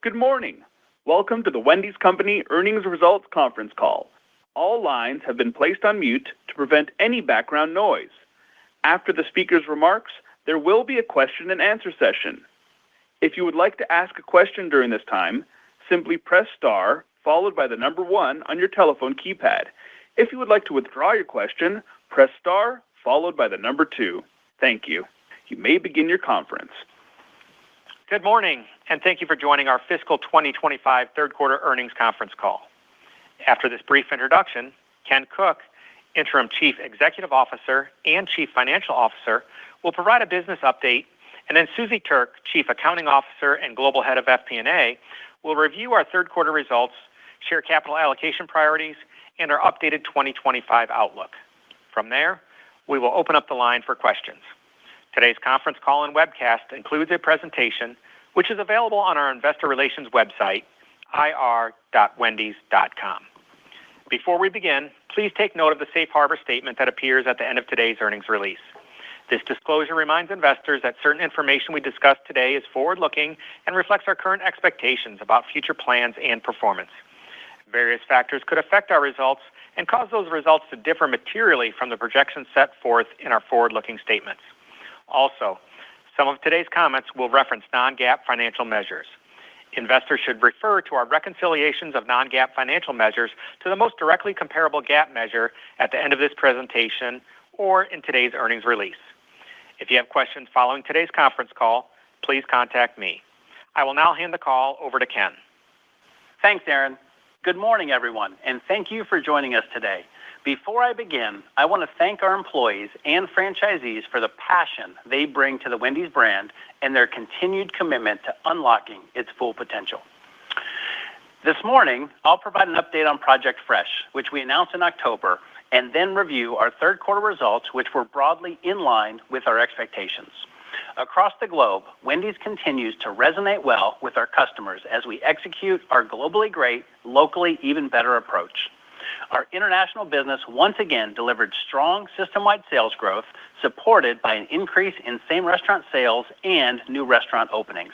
Good morning. Welcome to the Wendy's Company Earnings Results Conference Call. All lines have been placed on mute to prevent any background noise. After the speaker's remarks, there will be a question and answer session. If you would like to ask a question during this time, simply press star followed by the number 1 on your telephone keypad. If you would like to withdraw your question, press star followed by the number 2. Thank you. You may begin your conference. Good morning, and thank you for joining our fiscal 2025 third quarter earnings conference call. After this brief introduction, Ken Cook, Interim Chief Executive Officer and Chief Financial Officer, will provide a business update, and then Susie Turk, Chief Accounting Officer and Global Head of FP&A, will review our third quarter results, share capital allocation priorities, and our updated 2025 outlook. From there, we will open up the line for questions. Today's conference call and webcast includes a presentation which is available on our investor relations website, ir.wendys.com. Before we begin, please take note of the safe harbor statement that appears at the end of today's earnings release. This disclosure reminds investors that certain information we discuss today is forward-looking and reflects our current expectations about future plans and performance. Various factors could affect our results and cause those results to differ materially from the projections set forth in our forward-looking statements. Also, some of today's comments will reference non-GAAP financial measures. Investors should refer to our reconciliations of non-GAAP financial measures to the most directly comparable GAAP measure at the end of this presentation or in today's earnings release. If you have questions following today's conference call, please contact me. I will now hand the call over to Ken. Thanks, Aaron. Good morning, everyone, and thank you for joining us today. Before I begin, I want to thank our employees and franchisees for the passion they bring to the Wendy's brand and their continued commitment to unlocking its full potential. This morning, I'll provide an update on Project Fresh, which we announced in October, and then review our third quarter results, which were broadly in line with our expectations. Across the globe, Wendy's continues to resonate well with our customers as we execute our globally great, locally even better approach. Our international business once again delivered strong system-wide sales growth, supported by an increase in same-restaurant sales and new restaurant openings.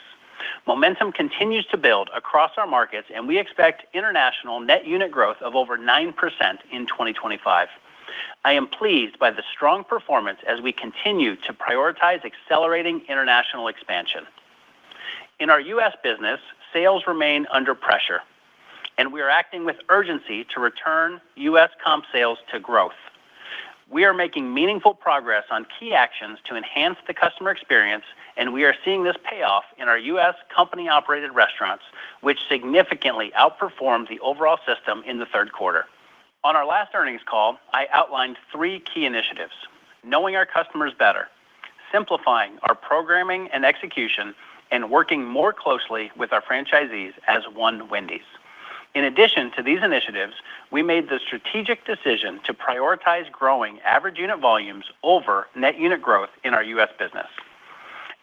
Momentum continues to build across our markets, and we expect international net unit growth of over 9% in 2025. I am pleased by the strong performance as we continue to prioritize accelerating international expansion. In our U.S. business, sales remain under pressure, and we are acting with urgency to return U.S. comp sales to growth. We are making meaningful progress on key actions to enhance the customer experience, and we are seeing this pay off in our U.S. company-operated restaurants, which significantly outperformed the overall system in the third quarter. On our last earnings call, I outlined 3 key initiatives: knowing our customers better, simplifying our programming and execution, and working more closely with our franchisees as one Wendy's. In addition to these initiatives, we made the strategic decision to prioritize growing average unit volumes over net unit growth in our U.S. business.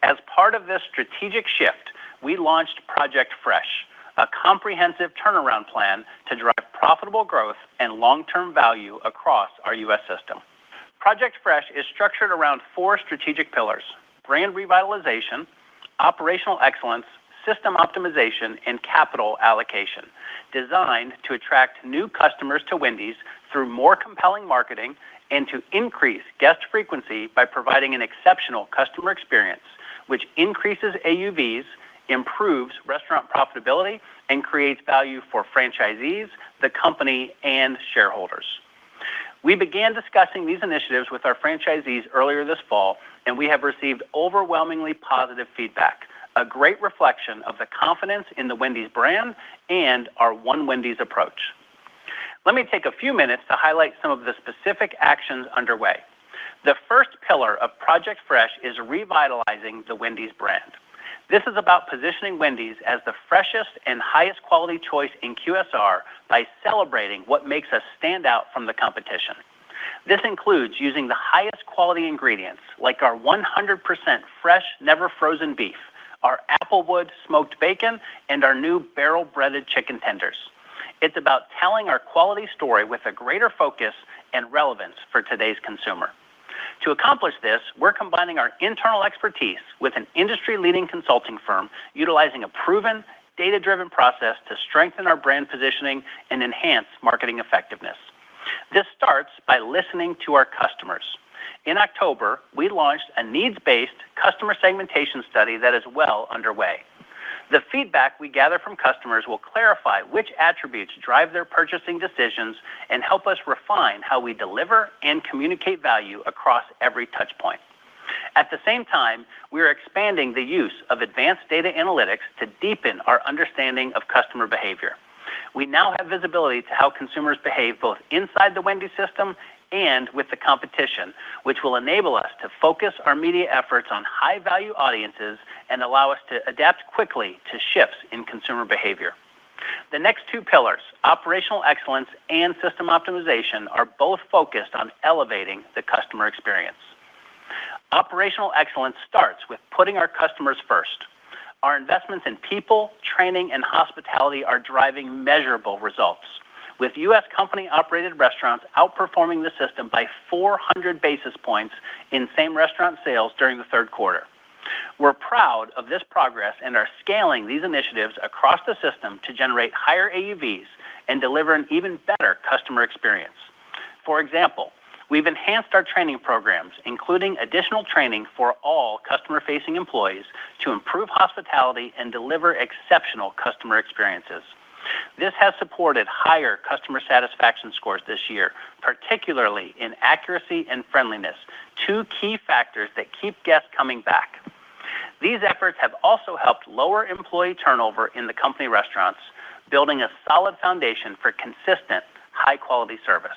As part of this strategic shift, we launched Project Fresh, a comprehensive turnaround plan to drive profitable growth and long-term value across our U.S. system. Project Fresh is structured around 4 strategic pillars: brand revitalization, operational excellence, system optimization, and capital allocation, designed to attract new customers to Wendy's through more compelling marketing and to increase guest frequency by providing an exceptional customer experience, which increases AUVs, improves restaurant profitability, and creates value for franchisees, the company, and shareholders. We began discussing these initiatives with our franchisees earlier this fall, and we have received overwhelmingly positive feedback, a great reflection of the confidence in the Wendy's brand and our One Wendy's approach. Let me take a few minutes to highlight some of the specific actions underway. The first pillar of Project Fresh is revitalizing the Wendy's brand. This is about positioning Wendy's as the freshest and highest quality choice in QSR by celebrating what makes us stand out from the competition. This includes using the highest quality ingredients, like our 100% fresh, never frozen beef, our Applewood smoked bacon, and our new barrel-breaded chicken tenders. It's about telling our quality story with a greater focus and relevance for today's consumer. To accomplish this, we're combining our internal expertise with an industry-leading consulting firm utilizing a proven, data-driven process to strengthen our brand positioning and enhance marketing effectiveness. This starts by listening to our customers. In October, we launched a needs-based customer segmentation study that is well underway. The feedback we gather from customers will clarify which attributes drive their purchasing decisions and help us refine how we deliver and communicate value across every touch point. At the same time, we are expanding the use of advanced data analytics to deepen our understanding of customer behavior. We now have visibility to how consumers behave both inside the Wendy's system and with the competition, which will enable us to focus our media efforts on high-value audiences and allow us to adapt quickly to shifts in consumer behavior. The next two pillars, operational excellence and system optimization, are both focused on elevating the customer experience. Operational excellence starts with putting our customers first. Our investments in people, training, and hospitality are driving measurable results, with U.S. company-operated restaurants outperforming the system by 400 basis points in same-restaurant sales during the third quarter. We're proud of this progress and are scaling these initiatives across the system to generate higher AUVs and deliver an even better customer experience. For example, we've enhanced our training programs, including additional training for all customer-facing employees to improve hospitality and deliver exceptional customer experiences. This has supported higher customer satisfaction scores this year, particularly in accuracy and friendliness, two key factors that keep guests coming back. These efforts have also helped lower employee turnover in the company restaurants, building a solid foundation for consistent, high-quality service.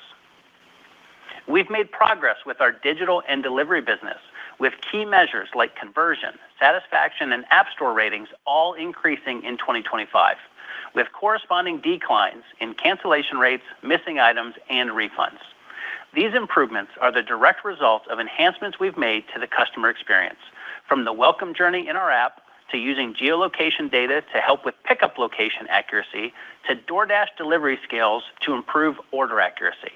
We've made progress with our digital and delivery business, with key measures like conversion, satisfaction, and App Store ratings all increasing in 2025, with corresponding declines in cancellation rates, missing items, and refunds. These improvements are the direct result of enhancements we've made to the customer experience, from the welcome journey in our app to using geolocation data to help with pickup location accuracy to DoorDash delivery scales to improve order accuracy.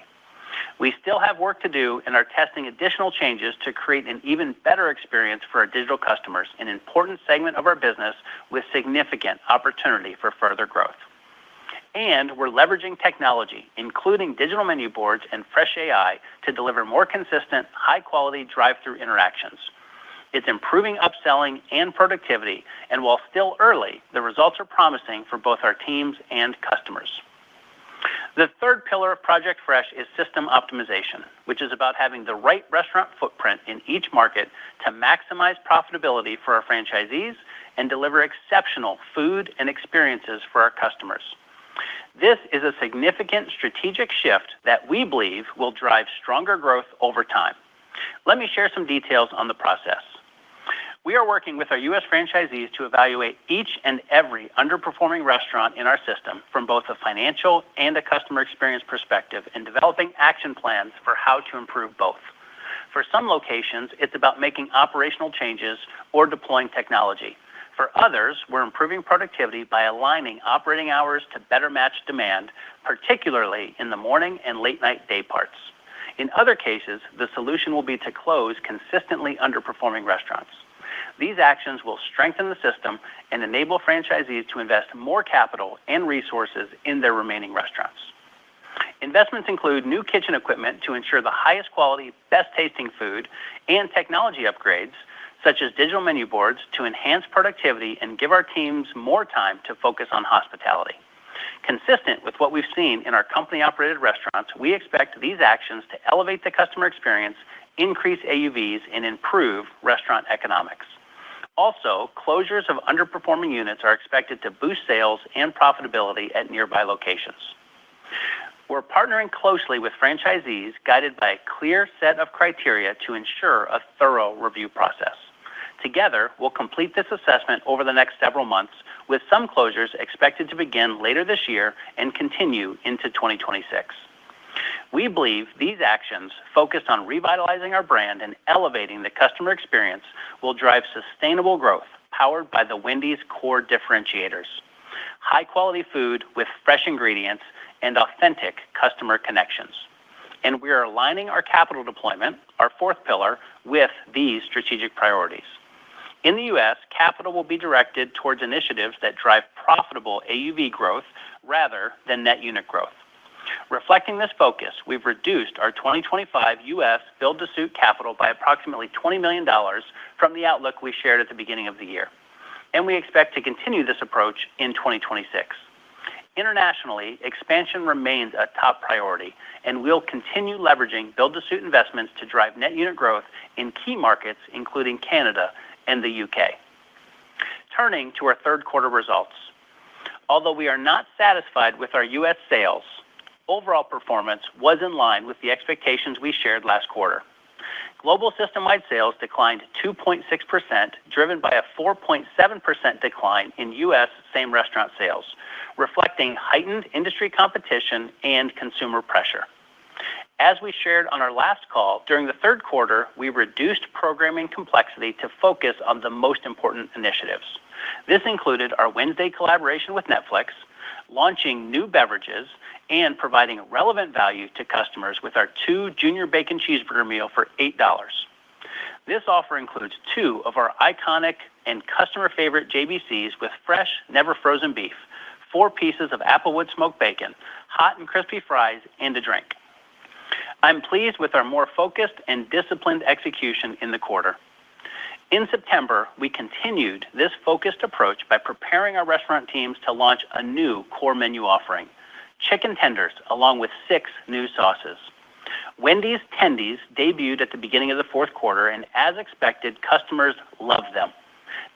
We still have work to do and are testing additional changes to create an even better experience for our digital customers, an important segment of our business with significant opportunity for further growth. And we're leveraging technology, including digital menu boards and Fresh AI, to deliver more consistent, high-quality drive-through interactions. It's improving upselling and productivity, and while still early, the results are promising for both our teams and customers. The third pillar of Project Fresh is system optimization, which is about having the right restaurant footprint in each market to maximize profitability for our franchisees and deliver exceptional food and experiences for our customers. This is a significant strategic shift that we believe will drive stronger growth over time. Let me share some details on the process. We are working with our U.S. franchisees to evaluate each and every underperforming restaurant in our system from both a financial and a customer experience perspective and developing action plans for how to improve both. For some locations, it's about making operational changes or deploying technology. For others, we're improving productivity by aligning operating hours to better match demand, particularly in the morning and late-night day parts. In other cases, the solution will be to close consistently underperforming restaurants. These actions will strengthen the system and enable franchisees to invest more capital and resources in their remaining restaurants. Investments include new kitchen equipment to ensure the highest quality, best tasting food, and technology upgrades, such as digital menu boards, to enhance productivity and give our teams more time to focus on hospitality. Consistent with what we've seen in our company-operated restaurants, we expect these actions to elevate the customer experience, increase AUVs, and improve restaurant economics. Also, closures of underperforming units are expected to boost sales and profitability at nearby locations. We're partnering closely with franchisees, guided by a clear set of criteria to ensure a thorough review process. Together, we'll complete this assessment over the next several months, with some closures expected to begin later this year and continue into 2026. We believe these actions, focused on revitalizing our brand and elevating the customer experience, will drive sustainable growth powered by the Wendy's core differentiators: high-quality food with fresh ingredients and authentic customer connections. And we are aligning our capital deployment, our fourth pillar, with these strategic priorities. In the U.S., capital will be directed towards initiatives that drive profitable AUV growth rather than net unit growth. Reflecting this focus, we've reduced our 2025 U.S. build-to-suit capital by approximately $20 million from the outlook we shared at the beginning of the year, and we expect to continue this approach in 2026. Internationally, expansion remains a top priority, and we'll continue leveraging build-to-suit investments to drive net unit growth in key markets, including Canada and the UK. Turning to our third quarter results. Although we are not satisfied with our U.S. sales, overall performance was in line with the expectations we shared last quarter. Global system-wide sales declined 2.6%, driven by a 4.7% decline in U.S. same-restaurant sales, reflecting heightened industry competition and consumer pressure. As we shared on our last call, during the third quarter, we reduced programming complexity to focus on the most important initiatives. This included our Wednesday collaboration with Netflix, launching new beverages, and providing relevant value to customers with our 2 Junior Bacon Cheeseburger meal for $8. This offer includes 2 of our iconic and customer favorite JBCs with fresh, never frozen beef, 4 pieces of Applewood smoked bacon, hot and crispy fries, and a drink. I'm pleased with our more focused and disciplined execution in the quarter. In September, we continued this focused approach by preparing our restaurant teams to launch a new core menu offering, chicken tenders, along with 6 new sauces. Wendy's Tendies debuted at the beginning of the fourth quarter, and as expected, customers loved them.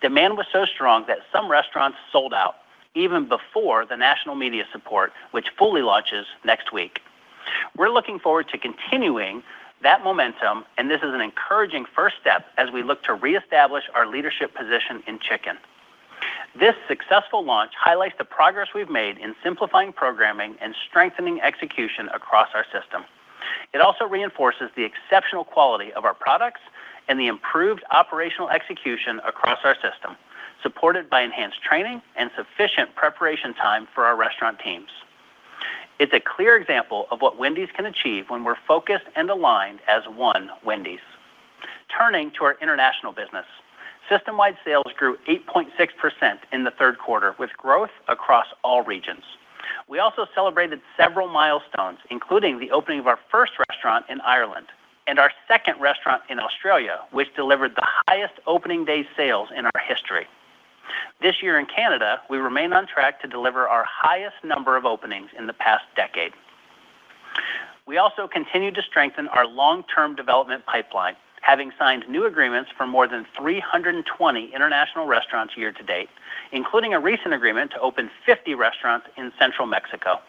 Demand was so strong that some restaurants sold out, even before the national media support, which fully launches next week. We're looking forward to continuing that momentum, and this is an encouraging first step as we look to reestablish our leadership position in chicken. This successful launch highlights the progress we've made in simplifying programming and strengthening execution across our system. It also reinforces the exceptional quality of our products and the improved operational execution across our system, supported by enhanced training and sufficient preparation time for our restaurant teams. It's a clear example of what Wendy's can achieve when we're focused and aligned as one Wendy's. Turning to our international business, system-wide sales grew 8.6% in the third quarter, with growth across all regions. We also celebrated several milestones, including the opening of our first restaurant in Ireland and our second restaurant in Australia, which delivered the highest opening day sales in our history. This year in Canada, we remain on track to deliver our highest number of openings in the past decade. We also continue to strengthen our long-term development pipeline, having signed new agreements for more than 320 international restaurants year to date, including a recent agreement to open 50 restaurants in central Mexico.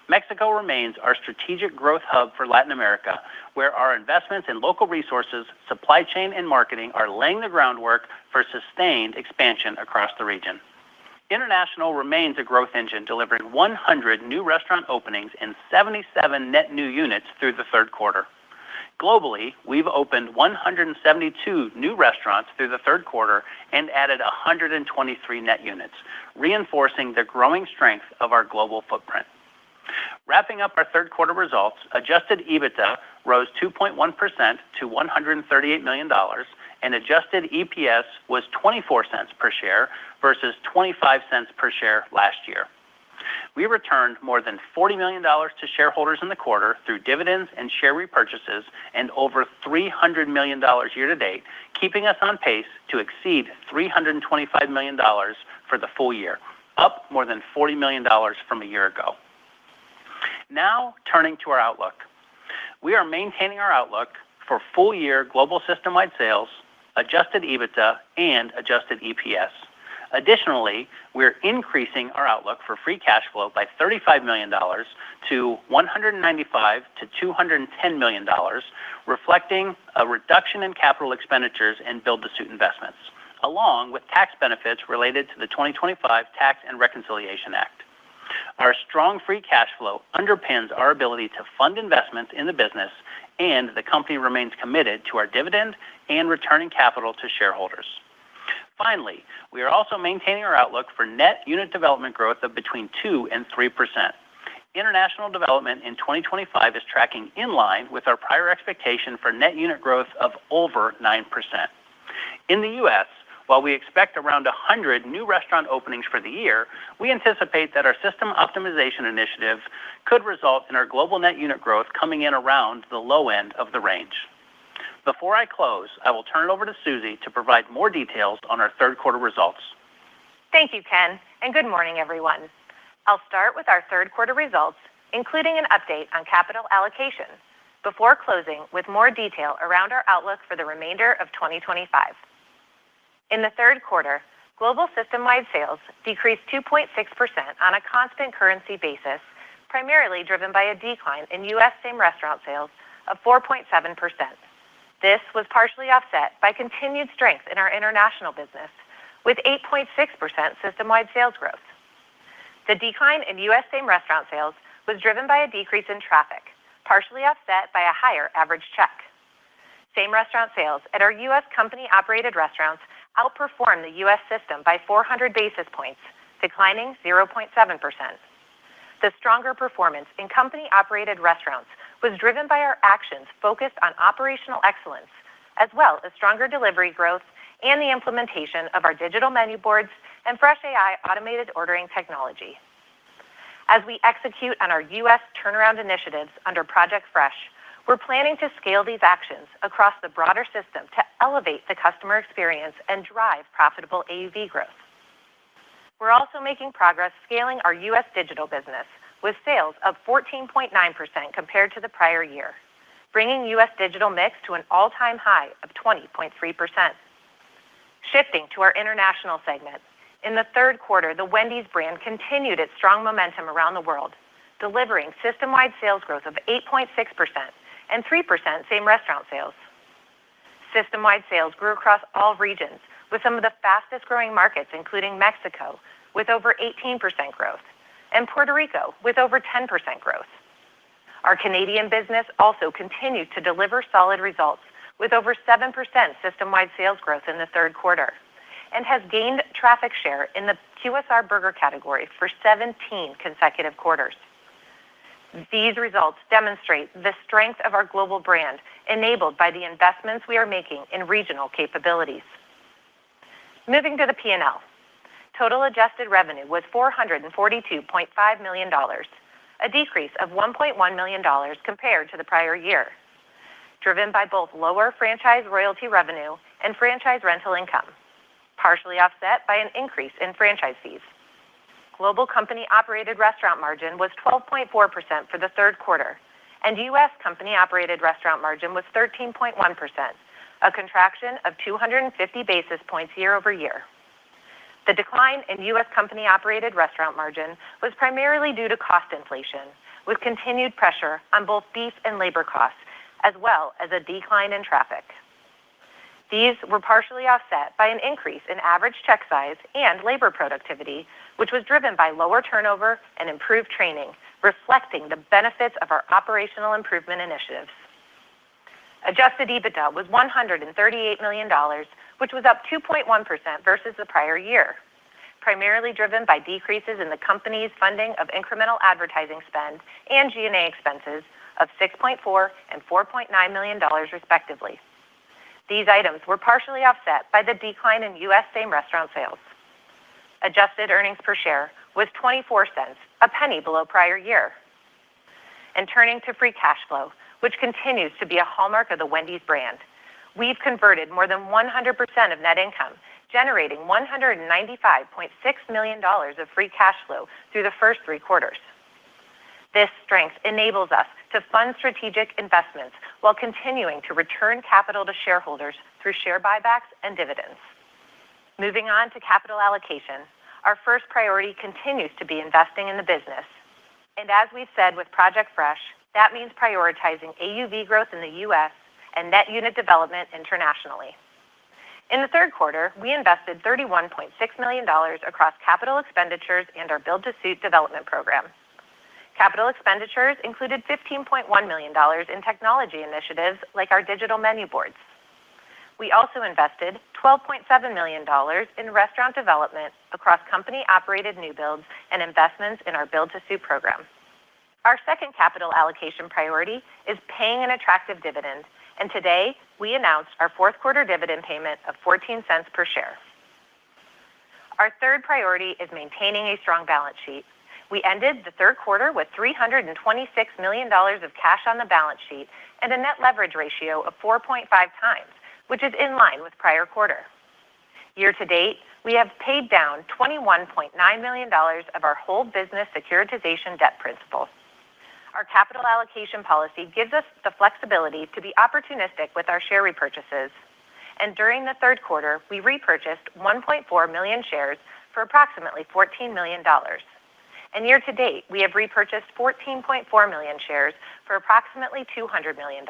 Mexico remains our strategic growth hub for Latin America, where our investments in local resources, supply chain, and marketing are laying the groundwork for sustained expansion across the region. International remains a growth engine, delivering 100 new restaurant openings and 77 net new units through the third quarter. Globally, we've opened 172 new restaurants through the third quarter and added 123 net units, reinforcing the growing strength of our global footprint. Wrapping up our third quarter results, adjusted EBITDA rose 2.1% to $138 million, and adjusted EPS was 24 cents per share versus 25 cents per share last year. We returned more than $40 million to shareholders in the quarter through dividends and share repurchases, and over $300 million year to date, keeping us on pace to exceed $325 million for the full year, up more than $40 million from a year ago. Now, turning to our outlook. We are maintaining our outlook for full-year global system-wide sales, adjusted EBITDA, and adjusted EPS. Additionally, we're increasing our outlook for free cash flow by $35 million to $195 to $210 million, reflecting a reduction in capital expenditures and build-to-suit investments, along with tax benefits related to the 2025 Tax and Reconciliation Act. Our strong free cash flow underpins our ability to fund investments in the business, and the company remains committed to our dividend and returning capital to shareholders. Finally, we are also maintaining our outlook for net unit development growth of between 2% and 3%. International development in 2025 is tracking in line with our prior expectation for net unit growth of over 9%. In the U.S., While we expect around 100 new restaurant openings for the year, we anticipate that our system optimization initiative could result in our global net unit growth coming in around the low end of the range. Before I close, I will turn it over to Susie to provide more details on our third quarter results. Thank you, Ken, and good morning, everyone. I'll start with our third quarter results, including an update on capital allocation, before closing with more detail around our outlook for the remainder of 2025. In the third quarter, global system-wide sales decreased 2.6% on a constant currency basis, primarily driven by a decline in U.S. same-restaurant sales of 4.7%. This was partially offset by continued strength in our international business, with 8.6% system-wide sales growth. The decline in U.S. same-restaurant sales was driven by a decrease in traffic, partially offset by a higher average check. Same-restaurant sales at our U.S. company-operated restaurants outperformed the U.S. system by 400 basis points, declining 0.7%. The stronger performance in company-operated restaurants was driven by our actions focused on operational excellence, as well as stronger delivery growth and the implementation of our digital menu boards and Fresh AI automated ordering technology. As we execute on our U.S. turnaround initiatives under Project Fresh, we're planning to scale these actions across the broader system to elevate the customer experience and drive profitable AUV growth. We're also making progress scaling our U.S. digital business, with sales of 14.9% compared to the prior year, bringing U.S. digital mix to an all-time high of 20.3%. Shifting to our international segment, in the third quarter, the Wendy's brand continued its strong momentum around the world, delivering system-wide sales growth of 8.6% and 3% same-restaurant sales. System-wide sales grew across all regions, with some of the fastest-growing markets, including Mexico, with over 18% growth, and Puerto Rico, with over 10% growth. Our Canadian business also continued to deliver solid results, with over 7% system-wide sales growth in the third quarter, and has gained traffic share in the QSR burger category for 17 consecutive quarters. These results demonstrate the strength of our global brand, enabled by the investments we are making in regional capabilities. Moving to the P&L, total adjusted revenue was $442.5 million, a decrease of $1.1 million compared to the prior year, driven by both lower franchise royalty revenue and franchise rental income, partially offset by an increase in franchise fees. Global company-operated restaurant margin was 12.4% for the third quarter, and U.S. company-operated restaurant margin was 13.1%, a contraction of 250 basis points year over year. The decline in U.S. company-operated restaurant margin was primarily due to cost inflation, with continued pressure on both beef and labor costs, as well as a decline in traffic. These were partially offset by an increase in average check size and labor productivity, which was driven by lower turnover and improved training, reflecting the benefits of our operational improvement initiatives. Adjusted EBITDA was $138 million, which was up 2.1% versus the prior year, primarily driven by decreases in the company's funding of incremental advertising spend and G&A expenses of $6.4 and $4.9 million, respectively. These items were partially offset by the decline in U.S. same-restaurant sales. Adjusted earnings per share was 24 cents, a penny below prior year. And turning to free cash flow, which continues to be a hallmark of the Wendy's brand, we've converted more than 100% of net income, generating $195.6 million of free cash flow through the first three quarters. This strength enables us to fund strategic investments while continuing to return capital to shareholders through share buybacks and dividends. Moving on to capital allocation, our first priority continues to be investing in the business. And as we've said with Project Fresh, that means prioritizing AUV growth in the U.S. and net unit development internationally. In the third quarter, we invested $31.6 million across capital expenditures and our build-to-suit development program. Capital expenditures included $15.1 million in technology initiatives like our digital menu boards. We also invested $12.7 million in restaurant development across company-operated new builds and investments in our build-to-suit program. Our second capital allocation priority is paying an attractive dividend, and today we announced our fourth quarter dividend payment of 14 cents per share. Our third priority is maintaining a strong balance sheet. We ended the third quarter with $326 million of cash on the balance sheet and a net leverage ratio of 4.5 times, which is in line with prior quarter. Year to date, we have paid down $21.9 million of our whole business securitization debt principal. Our capital allocation policy gives us the flexibility to be opportunistic with our share repurchases. And during the third quarter, we repurchased 1.4 million shares for approximately $14 million. And year to date, we have repurchased 14.4 million shares for approximately $200 million,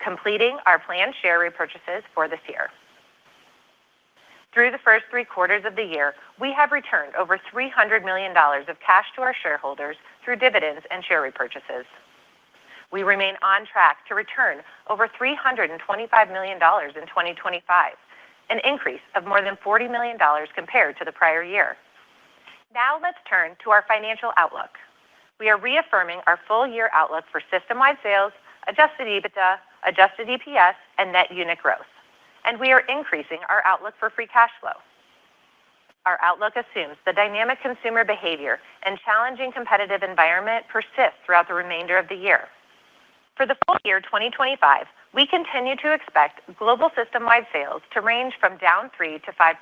completing our planned share repurchases for this year. Through the first 3 quarters of the year, we have returned over $300 million of cash to our shareholders through dividends and share repurchases. We remain on track to return over $325 million in 2025, an increase of more than $40 million compared to the prior year. Now let's turn to our financial outlook. We are reaffirming our full-year outlook for system-wide sales, adjusted EBITDA, adjusted EPS, and net unit growth. And we are increasing our outlook for free cash flow. Our outlook assumes the dynamic consumer behavior and challenging competitive environment persist throughout the remainder of the year. For the full year 2025, we continue to expect global system-wide sales to range from down 3 to 5%.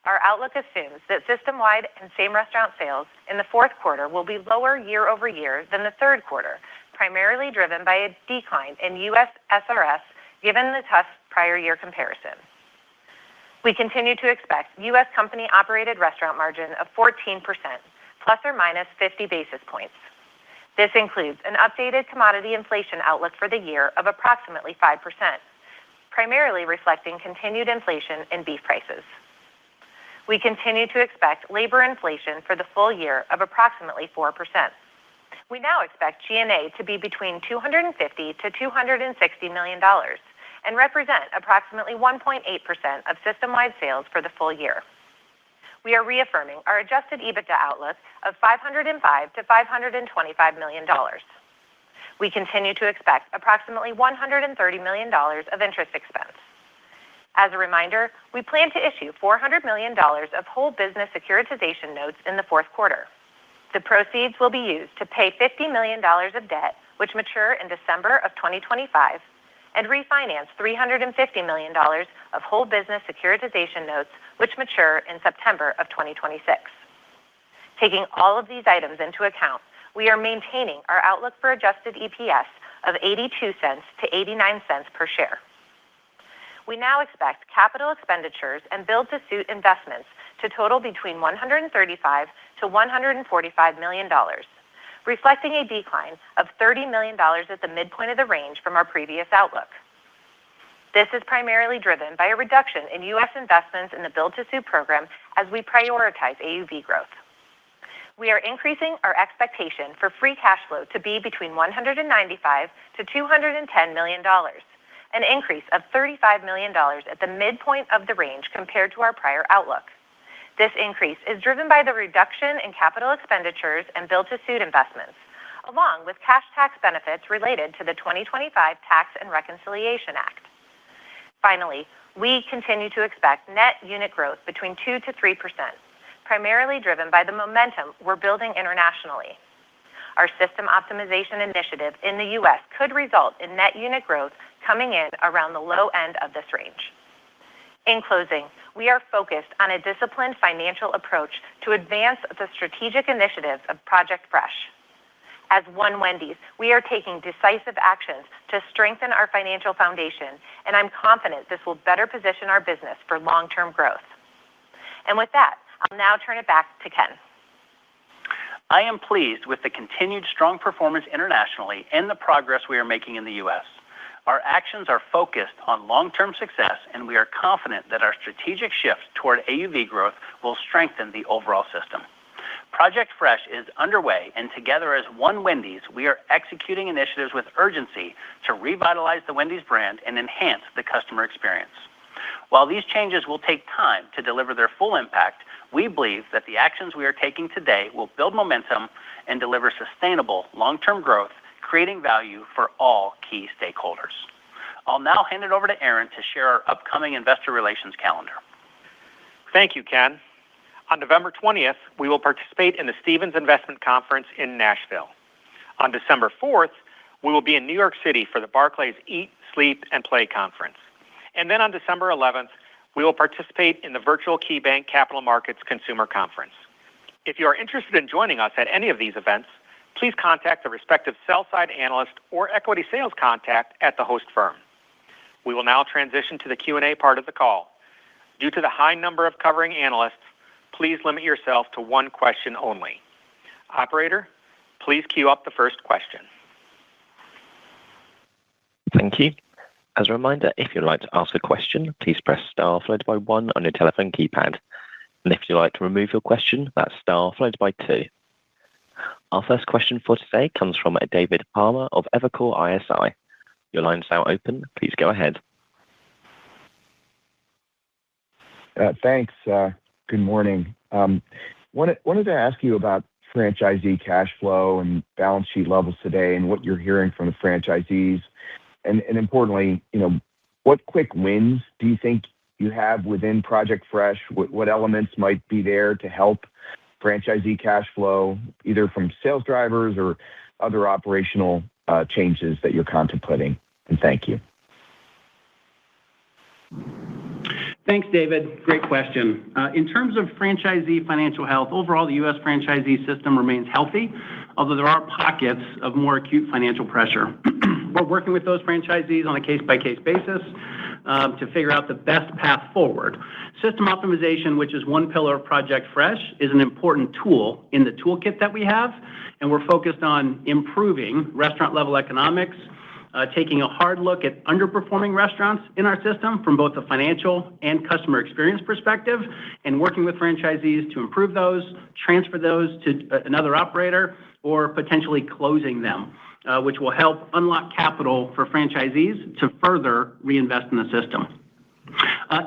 Our outlook assumes that system-wide and same-restaurant sales in the fourth quarter will be lower year over year than the third quarter, primarily driven by a decline in U.S. SRS given the tough prior year comparison. We continue to expect U.S. company-operated restaurant margin of 14%, plus or minus 50 basis points. This includes an updated commodity inflation outlook for the year of approximately 5%, primarily reflecting continued inflation in beef prices. We continue to expect labor inflation for the full year of approximately 4%. We now expect G&A to be between $250 to $260 million and represent approximately 1.8% of system-wide sales for the full year. We are reaffirming our adjusted EBITDA outlook of $505 to $525 million. We continue to expect approximately $130 million of interest expense. As a reminder, we plan to issue $400 million of whole business securitization notes in the fourth quarter. The proceeds will be used to pay $50 million of debt, which mature in December of 2025, and refinance $350 million of whole business securitization notes, which mature in September of 2026. Taking all of these items into account, we are maintaining our outlook for adjusted EPS of 82 cents to 89 cents per share. We now expect capital expenditures and build-to-suit investments to total between $135 to $145 million, reflecting a decline of $30 million at the midpoint of the range from our previous outlook. This is primarily driven by a reduction in U.S. investments in the build-to-suit program as we prioritize AUV growth. We are increasing our expectation for free cash flow to be between $195 to $210 million, an increase of $35 million at the midpoint of the range compared to our prior outlook. This increase is driven by the reduction in capital expenditures and build-to-suit investments, along with cash tax benefits related to the 2025 Tax and Reconciliation Act. Finally, we continue to expect net unit growth between 2 to 3%, primarily driven by the momentum we're building internationally. Our system optimization initiative in the U.S. could result in net unit growth coming in around the low end of this range. In closing, we are focused on a disciplined financial approach to advance the strategic initiatives of Project Fresh. As WEN Wendys, we are taking decisive actions to strengthen our financial foundation, and I'm confident this will better position our business for long-term growth. And with that, I'll now turn it back to Ken. I am pleased with the continued strong performance internationally and the progress we are making in the U.S. Our actions are focused on long-term success, and we are confident that our strategic shift toward AUV growth will strengthen the overall system. Project Fresh is underway, and together as WEN Wendys, we are executing initiatives with urgency to revitalize the Wendy's brand and enhance the customer experience. While these changes will take time to deliver their full impact, we believe that the actions we are taking today will build momentum and deliver sustainable long-term growth, creating value for all key stakeholders. I'll now hand it over to Aaron to share our upcoming investor relations calendar. Thank you, Ken. On November 20th, we will participate in the Stephens Investment Conference in Nashville. On December 4th, we will be in New York City for the Barclays Eat, Sleep, and Play Conference. And then on December 11th, we will participate in the virtual KeyBank Capital Markets Consumer Conference. If you are interested in joining us at any of these events, please contact the respective sell-side analyst or equity sales contact at the host firm. We will now transition to the Q&A part of the call. Due to the high number of covering analysts, please limit yourself to one question only. Operator, please queue up the first question. Thank you. As a reminder, if you'd like to ask a question, please press star followed by 1 on your telephone keypad. And if you'd like to remove your question, that's star followed by 2. Our first question for today comes from David Palmer of Evercore ISI. Your line's now open. Please go ahead. Thanks. Good morning. Wanted to ask you about franchisee cash flow and balance sheet levels today and what you're hearing from the franchisees. And importantly, what quick wins do you think you have within Project Fresh? What elements might be there to help franchisee cash flow, either from sales drivers or other operational changes that you're contemplating? And thank you. Thanks, David. Great question. In terms of franchisee financial health, overall, the U.S. franchisee system remains healthy, although there are pockets of more acute financial pressure. We're working with those franchisees on a case-by-case basis to figure out the best path forward. System optimization, which is one pillar of Project Fresh, is an important tool in the toolkit that we have, and we're focused on improving restaurant-level economics, taking a hard look at underperforming restaurants in our system from both a financial and customer experience perspective, and working with franchisees to improve those, transfer those to another operator, or potentially closing them, which will help unlock capital for franchisees to further reinvest in the system.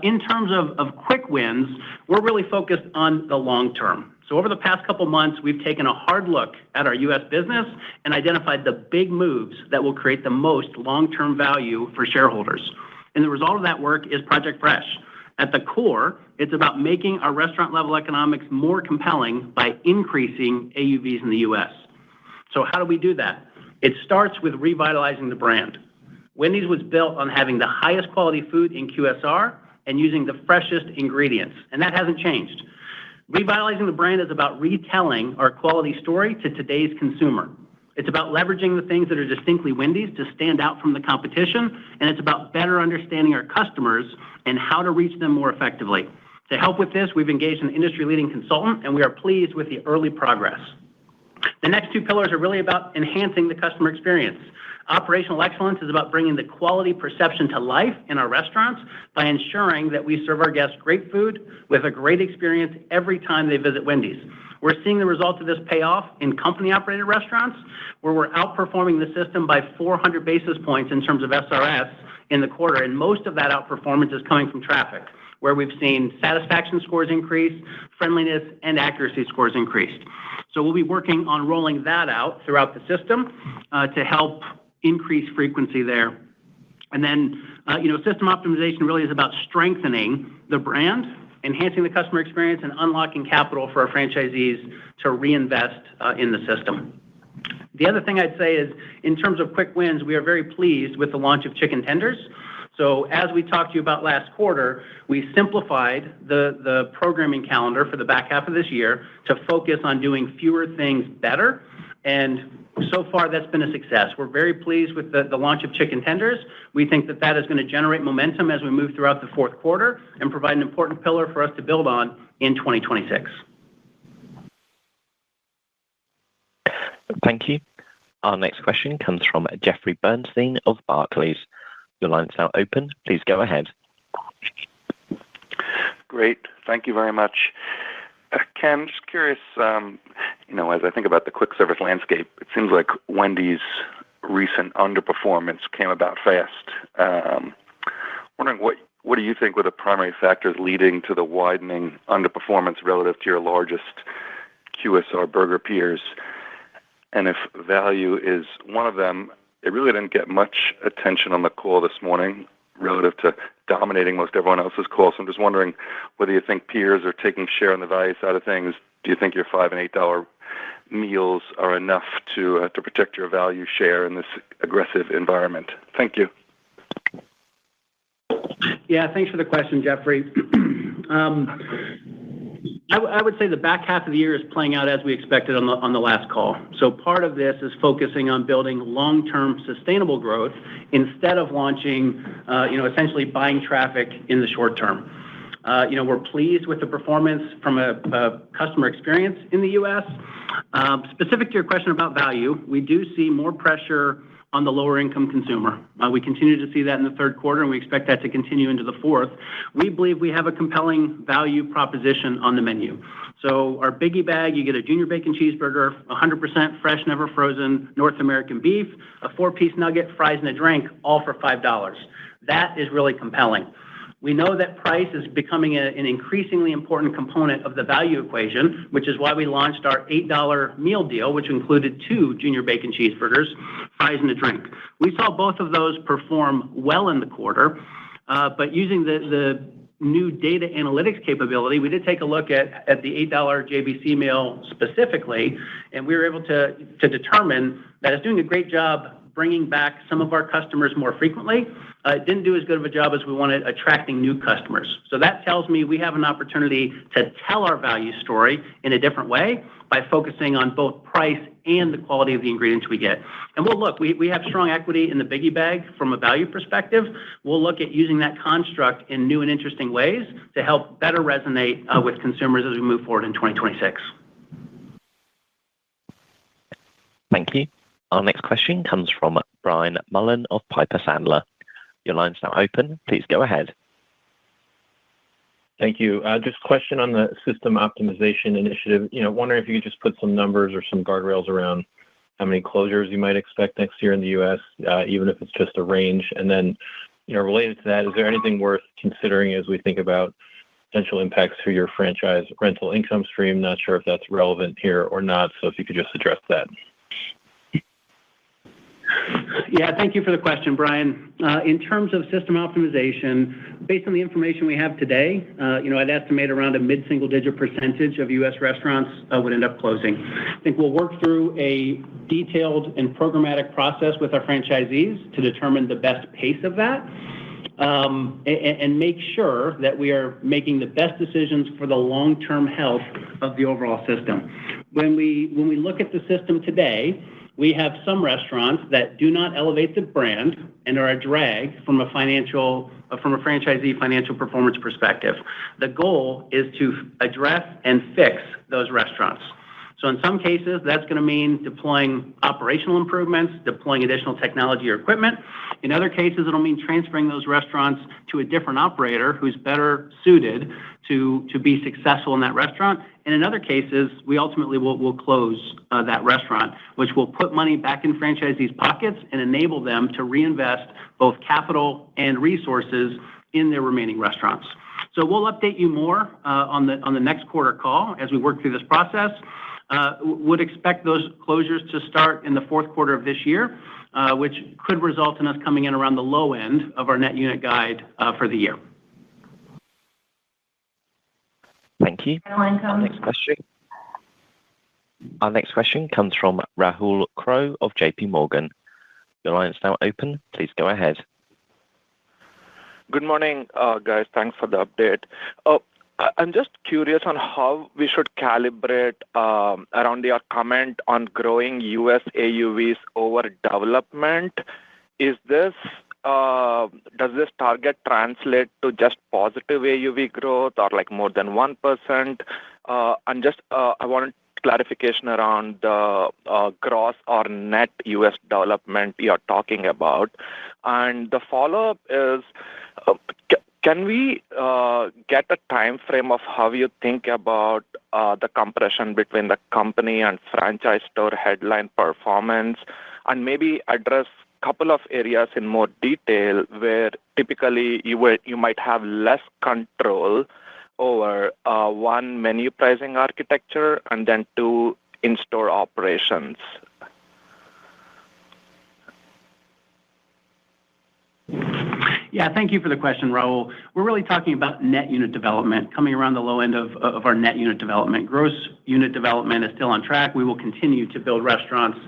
In terms of quick wins, we're really focused on the long term. So over the past couple months, we've taken a hard look at our U.S. business and identified the big moves that will create the most long-term value for shareholders. And the result of that work is Project Fresh. At the core, it's about making our restaurant-level economics more compelling by increasing AUVs in the U.S. So how do we do that? It starts with revitalizing the brand. Wendy's was built on having the highest quality food in QSR and using the freshest ingredients, and that hasn't changed. Revitalizing the brand is about retelling our quality story to today's consumer. It's about leveraging the things that are distinctly Wendy's to stand out from the competition, and it's about better understanding our customers and how to reach them more effectively. To help with this, we've engaged an industry-leading consultant, and we are pleased with the early progress. The next two pillars are really about enhancing the customer experience. Operational excellence is about bringing the quality perception to life in our restaurants by ensuring that we serve our guests great food with a great experience every time they visit Wendy's. We're seeing the results of this pay off in company-operated restaurants, where we're outperforming the system by 400 basis points in terms of SRS in the quarter, and most of that outperformance is coming from traffic, where we've seen satisfaction scores increase, friendliness, and accuracy scores increased. So we'll be working on rolling that out throughout the system to help increase frequency there. And then, system optimization really is about strengthening the brand, enhancing the customer experience, and unlocking capital for our franchisees to reinvest in the system. The other thing I'd say is, in terms of quick wins, we are very pleased with the launch of chicken tenders. So as we talked to you about last quarter, we simplified the programming calendar for the back half of this year to focus on doing fewer things better. And so far, that's been a success. We're very pleased with the launch of chicken tenders. We think that is going to generate momentum as we move throughout the fourth quarter and provide an important pillar for us to build on in 2026. Thank you. Our next question comes from Jeffrey Bernstein of Barclays. Your line's now open. Please go ahead. Great. Thank you very much. Ken, just curious, as I think about the quick service landscape, it seems like Wendy's recent underperformance came about fast. Wondering what do you think were the primary factors leading to the widening underperformance relative to your largest QSR burger peers? And if value is one of them, it really didn't get much attention on the call this morning relative to dominating most everyone else's calls. So I'm just wondering whether you think peers are taking share on the value side of things. Do you think your $5 and $8 meals are enough to protect your value share in this aggressive environment? Thank you. Yeah, thanks for the question, Jeffrey. I would say the back half of the year is playing out as we expected on the last call. So part of this is focusing on building long-term sustainable growth instead of launching, essentially buying traffic in the short term. We're pleased with the performance from a customer experience in the U.S. Specific to your question about value, we do see more pressure on the lower income consumer. We continue to see that in the third quarter, and we expect that to continue into the fourth. We believe we have a compelling value proposition on the menu. So our biggie bag, you get a junior bacon cheeseburger, 100% fresh, never frozen, North American beef, a 4-piece nugget, fries, and a drink, all for $5. That is really compelling. We know that price is becoming an increasingly important component of the value equation, which is why we launched our $8 meal deal, which included 2 junior bacon cheeseburgers, fries, and a drink. We saw both of those perform well in the quarter, but using the new data analytics capability, we did take a look at the $8 JBC meal specifically, and we were able to determine that it's doing a great job bringing back some of our customers more frequently. It didn't do as good of a job as we wanted attracting new customers. So that tells me we have an opportunity to tell our value story in a different way by focusing on both price and the quality of the ingredients we get. And we'll look, we have strong equity in the biggie bag from a value perspective. We'll look at using that construct in new and interesting ways to help better resonate with consumers as we move forward in 2026. Thank you. Our next question comes from Brian Mullen of Piper Sandler. Your line's now open. Please go ahead. Thank you. Just a question on the system optimization initiative. Wondering if you could just put some numbers or some guardrails around how many closures you might expect next year in the U.S., even if it's just a range. And then, related to that, is there anything worth considering as we think about potential impacts for your franchise rental income stream? Not sure if that's relevant here or not. So if you could just address that. Yeah, thank you for the question, Brian. In terms of system optimization, based on the information we have today, I'd estimate around a mid-single-digit percentage of U.S. restaurants would end up closing. I think we'll work through a detailed and programmatic process with our franchisees to determine the best pace of that, and make sure that we are making the best decisions for the long-term health of the overall system. When we look at the system today, we have some restaurants that do not elevate the brand and are a drag from a franchisee financial performance perspective. The goal is to address and fix those restaurants. So in some cases, that's going to mean deploying operational improvements, deploying additional technology or equipment. In other cases, it'll mean transferring those restaurants to a different operator who's better suited to be successful in that restaurant. And in other cases, we ultimately will close that restaurant, which will put money back in franchisees' pockets and enable them to reinvest both capital and resources in their remaining restaurants. So we'll update you more on the next quarter call as we work through this process. Would expect those closures to start in the fourth quarter of this year, which could result in us coming in around the low end of our net unit guide for the year. Thank you. Our next question comes from Rahul Crowe of JP Morgan. Your line is now open. Please go ahead. Good morning, guys. Thanks for the update. I'm just curious on how we should calibrate around your comment on growing U.S. AUVs over development. Does this target translate to just positive AUV growth or like more than 1%? And just I wanted clarification around the gross or net U.S. development you're talking about. And the follow-up is, can we get a time frame of how you think about the compression between the company and franchise store headline performance, and maybe address a couple of areas in more detail where typically you might have less control over one, menu pricing architecture, and then two, in-store operations? Yeah, thank you for the question, Raul. We're really talking about net unit development, coming around the low end of our net unit development. Gross unit development is still on track. We will continue to build restaurants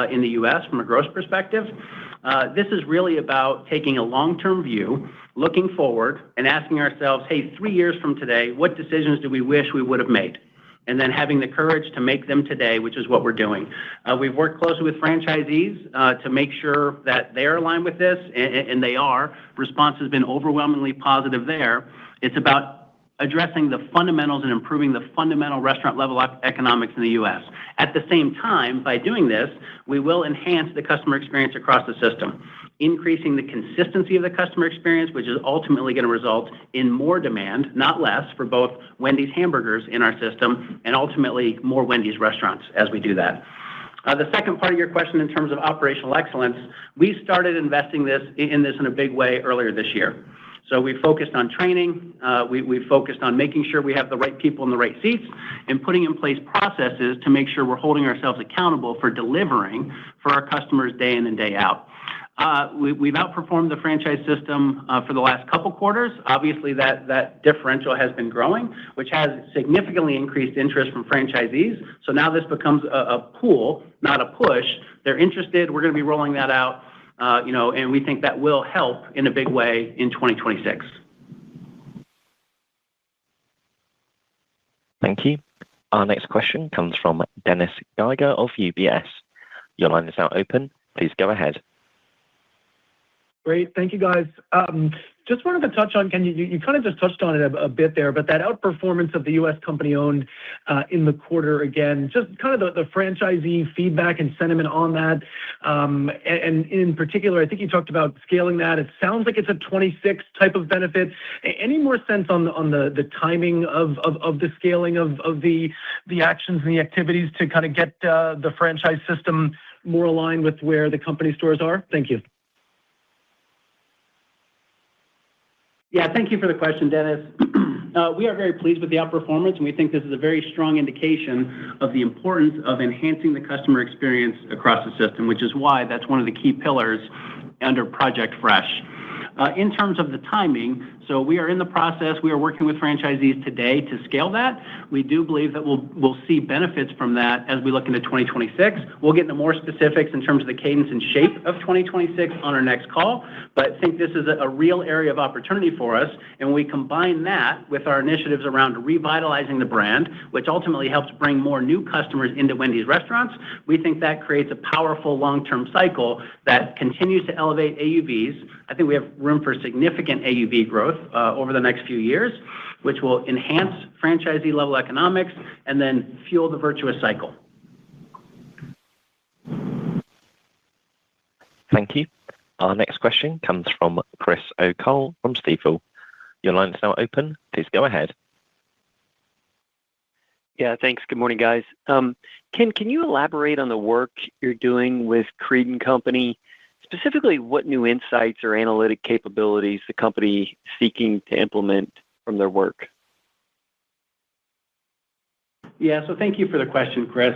in the U.S. from a gross perspective. This is really about taking a long-term view, looking forward, and asking ourselves, hey, 3 years from today, what decisions do we wish we would have made? And then having the courage to make them today, which is what we're doing. We've worked closely with franchisees to make sure that they're aligned with this, and they are. Response has been overwhelmingly positive there. It's about addressing the fundamentals and improving the fundamental restaurant level economics in the U.S. At the same time, by doing this, we will enhance the customer experience across the system, increasing the consistency of the customer experience, which is ultimately going to result in more demand, not less, for both Wendy's hamburgers in our system and ultimately more Wendy's restaurants as we do that. The second part of your question in terms of operational excellence, we started investing in this in a big way earlier this year. So we focused on training, we focused on making sure we have the right people in the right seats, and putting in place processes to make sure we're holding ourselves accountable for delivering for our customers day in and day out. We've outperformed the franchise system for the last couple quarters. Obviously, that differential has been growing, which has significantly increased interest from franchisees. So now this becomes a pull, not a push. They're interested. We're going to be rolling that out, and we think that will help in a big way in 2026. Thank you. Our next question comes from Dennis Geiger of UBS. Your line is now open. Please go ahead. Great. Thank you, guys. Just wanted to touch on, Ken, you kind of just touched on it a bit there, but that outperformance of the U.S. company-owned in the quarter, again, just kind of the franchisee feedback and sentiment on that. And in particular, I think you talked about scaling that. It sounds like it's a 26 type of benefit. Any more sense on the timing of the scaling of the actions and the activities to kind of get the franchise system more aligned with where the company stores are? Thank you. Yeah, thank you for the question, Dennis. We are very pleased with the outperformance, and we think this is a very strong indication of the importance of enhancing the customer experience across the system, which is why that's one of the key pillars under Project Fresh. In terms of the timing, so we are in the process. We are working with franchisees today to scale that. We do believe that we'll see benefits from that as we look into 2026. We'll get into more specifics in terms of the cadence and shape of 2026 on our next call, but I think this is a real area of opportunity for us, and when we combine that with our initiatives around revitalizing the brand, which ultimately helps bring more new customers into Wendy's restaurants, we think that creates a powerful long-term cycle that continues to elevate AUVs. I think we have room for significant AUV growth over the next few years, which will enhance franchisee level economics and then fuel the virtuous cycle. Thank you. Our next question comes from Chris O'Cull from Stifel. Your line is now open. Please go ahead. Yeah, thanks. Good morning, guys. Ken, can you elaborate on the work you're doing with Creed & Company? Specifically, what new insights or analytic capabilities the company is seeking to implement from their work? Yeah, so thank you for the question, Chris.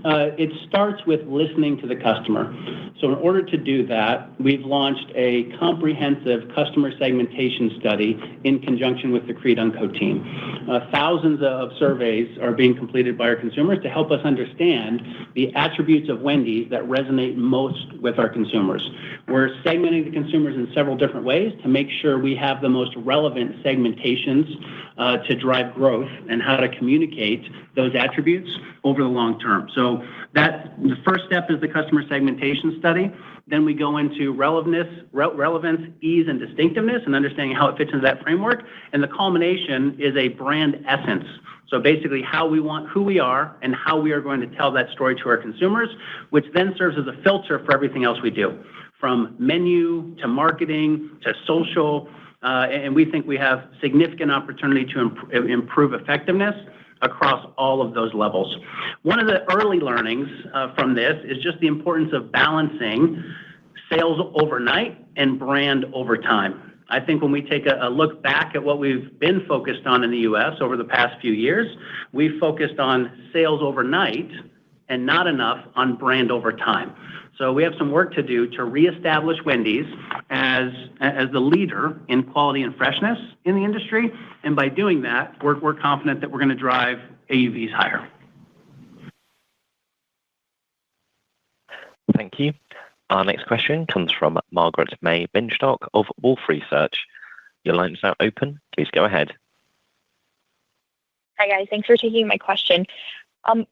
It starts with listening to the customer. So in order to do that, we've launched a comprehensive customer segmentation study in conjunction with the Creed & Co team. Thousands of surveys are being completed by our consumers to help us understand the attributes of Wendy's that resonate most with our consumers. We're segmenting the consumers in several different ways to make sure we have the most relevant segmentations to drive growth and how to communicate those attributes over the long term. So the first step is the customer segmentation study. Then we go into relevance, ease, and distinctiveness, and understanding how it fits into that framework. And the culmination is a brand essence. So basically who we are, and how we are going to tell that story to our consumers, which then serves as a filter for everything else we do, from menu to marketing to social. And we think we have significant opportunity to improve effectiveness across all of those levels. One of the early learnings from this is just the importance of balancing sales overnight and brand over time. I think when we take a look back at what we've been focused on in the U.S. over the past few years, we've focused on sales overnight and not enough on brand over time. So we have some work to do to reestablish Wendy's as the leader in quality and freshness in the industry. And by doing that, we're confident that we're going to drive AUVs higher. Thank you. Our next question comes from Margaret May Binstock of Wolfe Research. Your line is now open. Please go ahead. Hi, guys. Thanks for taking my question.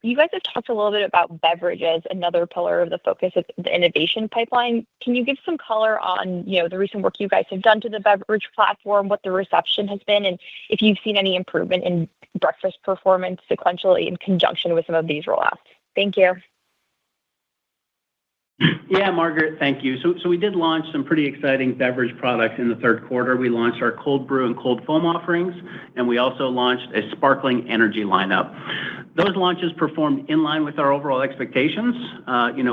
You guys have talked a little bit about beverages, another pillar of the focus of the innovation pipeline. Can you give some color on, the recent work you guys have done to the beverage platform, what the reception has been, and if you've seen any improvement in breakfast performance sequentially in conjunction with some of these rollouts? Thank you. Yeah, Margaret, thank you. So we did launch some pretty exciting beverage products in the third quarter. We launched our cold brew and cold foam offerings, and we also launched a sparkling energy lineup. Those launches performed in line with our overall expectations.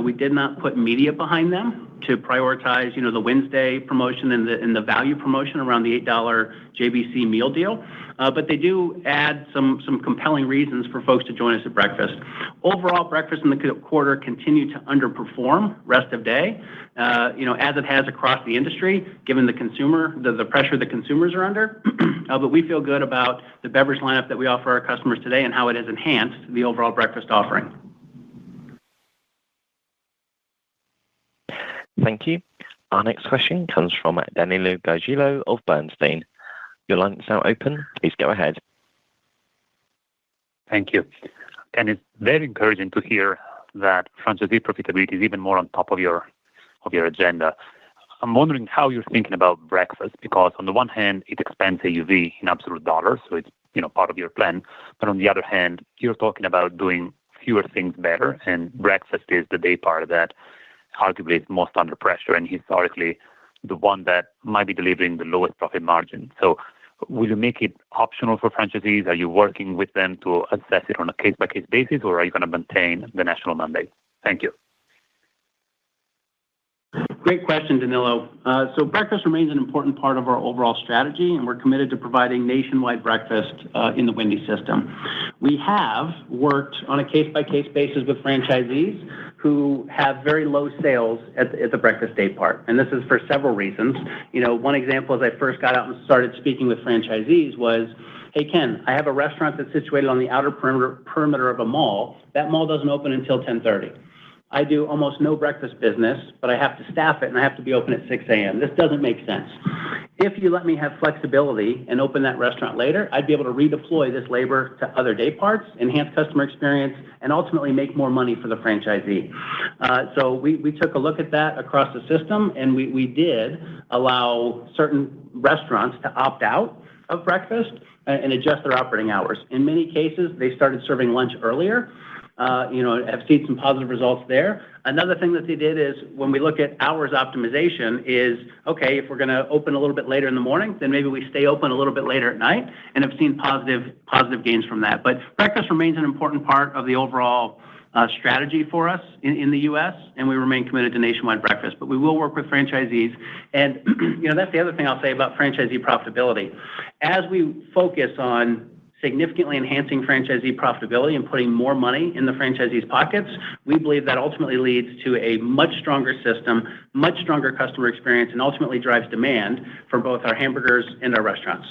We did not put media behind them to prioritize, the Wednesday promotion and the value promotion around the $8 JBC meal deal. But they do add some compelling reasons for folks to join us at breakfast. Overall, breakfast in the quarter continued to underperform rest of day, as it has across the industry, given the pressure that consumers are under. But we feel good about the beverage lineup that we offer our customers today and how it has enhanced the overall breakfast offering. Thank you. Our next question comes from Danilo Gargiulo of Bernstein. Your line is now open. Please go ahead. Thank you. And it's very encouraging to hear that franchisee profitability is even more on top of your agenda. I'm wondering how you're thinking about breakfast, because on the one hand, it expands AUV in absolute dollars, so it's part of your plan. But on the other hand, you're talking about doing fewer things better, and breakfast is the day part that arguably is most under pressure and historically the one that might be delivering the lowest profit margin. So will you make it optional for franchisees? Are you working with them to assess it on a case-by-case basis, or are you going to maintain the national mandate? Thank you. Great question, Danilo. So breakfast remains an important part of our overall strategy, and we're committed to providing nationwide breakfast in the Wendy's system. We have worked on a case-by-case basis with franchisees who have very low sales at the breakfast day part. And this is for several reasons. One example as I first got out and started speaking with franchisees was, hey, Ken, I have a restaurant that's situated on the outer perimeter of a mall. That mall doesn't open until 10:30. I do almost no breakfast business, but I have to staff it and I have to be open at 6 a.m. This doesn't make sense. If you let me have flexibility and open that restaurant later, I'd be able to redeploy this labor to other day parts, enhance customer experience, and ultimately make more money for the franchisee. So we took a look at that across the system, and we did allow certain restaurants to opt out of breakfast and adjust their operating hours. In many cases, they started serving lunch earlier. Have seen some positive results there. Another thing that they did is when we look at hours optimization is, okay, if we're going to open a little bit later in the morning, then maybe we stay open a little bit later at night, and have seen positive gains from that. But breakfast remains an important part of the overall strategy for us in the U.S., and we remain committed to nationwide breakfast. But we will work with franchisees, and that's the other thing I'll say about franchisee profitability. As we focus on significantly enhancing franchisee profitability and putting more money in the franchisees' pockets, we believe that ultimately leads to a much stronger system, much stronger customer experience, and ultimately drives demand for both our hamburgers and our restaurants.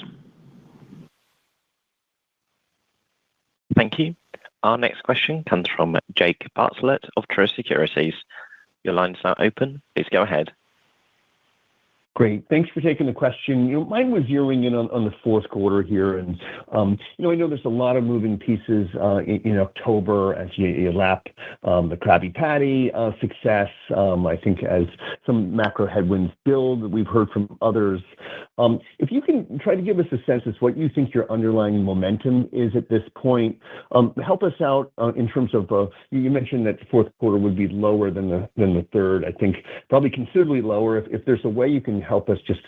Thank you. Our next question comes from Jake Bartlett of Truist Securities. Your line is now open. Please go ahead. Great. Thanks for taking the question. Mine was zeroing in on the fourth quarter here. And, I know there's a lot of moving pieces in October as you lap the Krabby Patty success. I think as some macro headwinds build, we've heard from others. If you can try to give us a sense as what you think your underlying momentum is at this point, help us out in terms of, you mentioned that the fourth quarter would be lower than the third. I think probably considerably lower. If there's a way you can help us just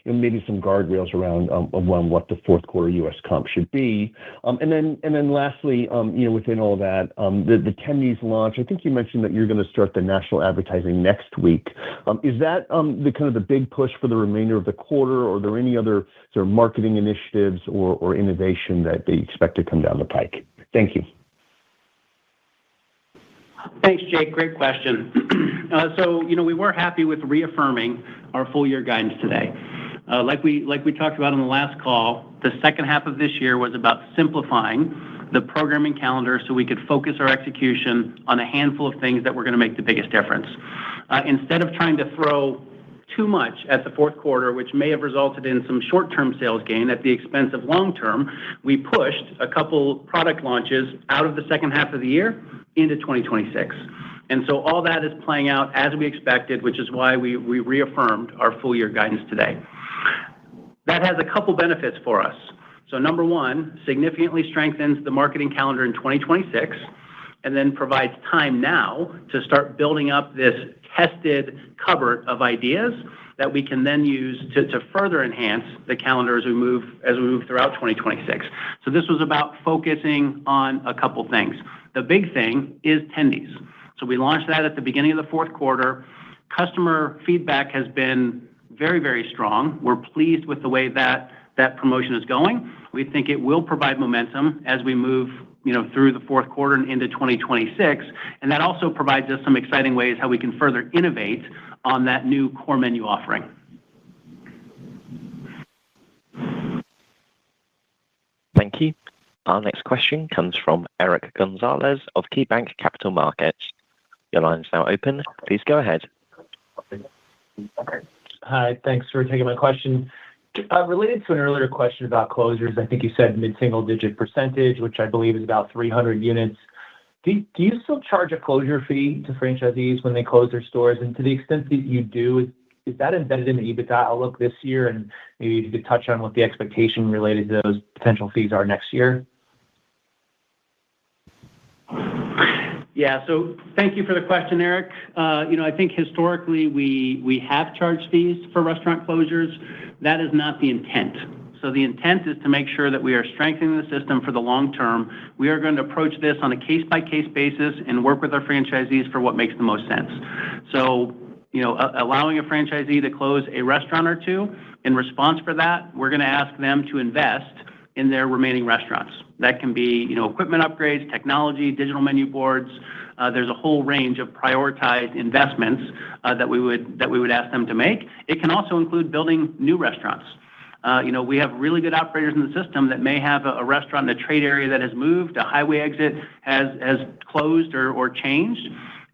maybe some guardrails around what the fourth quarter U.S. comp should be. And then lastly, within all that, the Tendies launch, I think you mentioned that you're going to start the national advertising next week. Is that the big push for the remainder of the quarter, or are there any other sort of marketing initiatives or innovation that they expect to come down the pike? Thank you. Thanks, Jake. Great question. We were happy with reaffirming our full year guidance today. Like we talked about on the last call, the second half of this year was about simplifying the programming calendar so we could focus our execution on a handful of things that were going to make the biggest difference. Instead of trying to throw too much at the fourth quarter, which may have resulted in some short-term sales gain at the expense of long-term, we pushed a couple product launches out of the second half of the year into 2026. And so all that is playing out as we expected, which is why we reaffirmed our full year guidance today. That has a couple benefits for us. So number one, significantly strengthens the marketing calendar in 2026, and then provides time now to start building up this tested cupboard of ideas that we can then use to further enhance the calendar as we move throughout 2026. So this was about focusing on a couple things. The big thing is Tendies. So we launched that at the beginning of the fourth quarter. Customer feedback has been very, very strong. We're pleased with the way that promotion is going. We think it will provide momentum as we move through the fourth quarter and into 2026. And that also provides us some exciting ways how we can further innovate on that new core menu offering. Thank you. Our next question comes from Eric Gonzalez of KeyBanc Capital Markets. Your line is now open. Please go ahead. Hi, thanks for taking my question. Related to an earlier question about closures, I think you said mid-single-digit %, which I believe is about 300 units. Do you still charge a closure fee to franchisees when they close their stores? And to the extent that you do, is that embedded in the EBITDA outlook this year? And maybe if you could touch on what the expectation related to those potential fees are next year. Yeah, so thank you for the question, Eric. I think historically we have charged fees for restaurant closures. That is not the intent. So the intent is to make sure that we are strengthening the system for the long term. We are going to approach this on a case-by-case basis and work with our franchisees for what makes the most sense. So, allowing a franchisee to close a restaurant or two, in response for that, we're going to ask them to invest in their remaining restaurants. That can be, equipment upgrades, technology, digital menu boards. There's a whole range of prioritized investments that we would ask them to make. It can also include building new restaurants. We have really good operators in the system that may have a restaurant in a trade area that has moved, a highway exit has closed or changed,